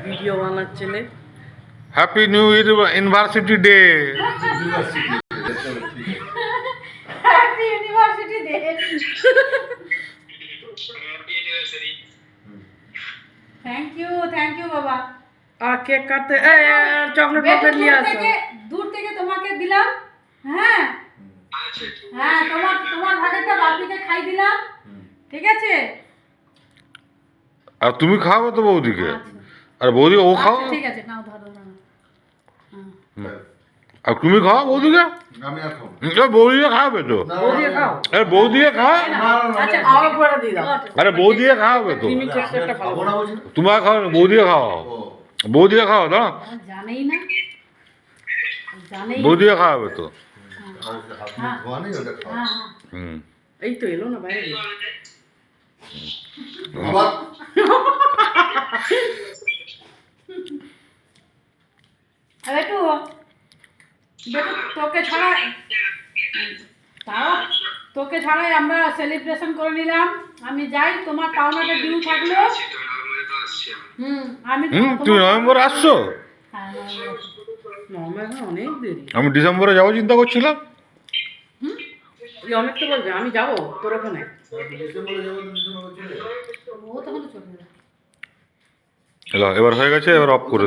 Video বানাচ্ছিলে। Happy new university day. Happy university day. Thank you বাবা। আর cake কাটতে চকলেট বেটু, নিয়ে আসো। দূর থেকে তোমাকে দিলাম। হ্যাঁ হ্যাঁ, তোমার ভাগেরটা বাপিকে খাই দিলাম। ঠিক আছে? আর তুমি খাওয়াবে তো বৌদিকে। আচ্ছা। আর বৌদি ও খাও। আচ্ছা, ঠিক আছে, নাও ধরো ধরো। আর তুমি খাও বৌদিকে। আমি আর খাবো বৌদিকে খাওয়াবে তো। বৌদিকে খাও। আরে বৌদিকে খাও। আচ্ছা, আমার পরে দিয়ে দাও। আরে বৌদিকে খাওয়াবে তো। ক্রিমি কেকটা ভালো। খাবো না বলছি না? তোমার খাও না, বৌদিকে খাওয়াও। ও, বৌদিকে খাওয়া দাও। জানেই না, জানেই না। বৌদিকে খাওয়াবে তো। হাত মুখ ধোয়া নেই, ওটা খাও। হ্যাঁ হ্যাঁ। হুম। এই তো এলো না বাইরে। আবার বেটু, তোকে ছাড়া, তাও তোকে ছাড়াই আমরা সেলিব্রেশন করে নিলাম। আমি যাই, তোমার পাওনাটা ডিউ থাকলো। আমি তুমি নভেম্বরে আসছো? হ্যাঁ, নভেম্বর এখন অনেক দেরি। আমি ডিসেম্বরে যাবো চিন্তা করছিলাম। তুই অনেক তো বলবে আমি যাবো তোর ওখানে। ডিসেম্বরে যাবো তো ডিসেম্বরে চলে যাবো। ও তখন চলে যাবে। এবার হয়ে গেছে, এবার অফ করে দিই।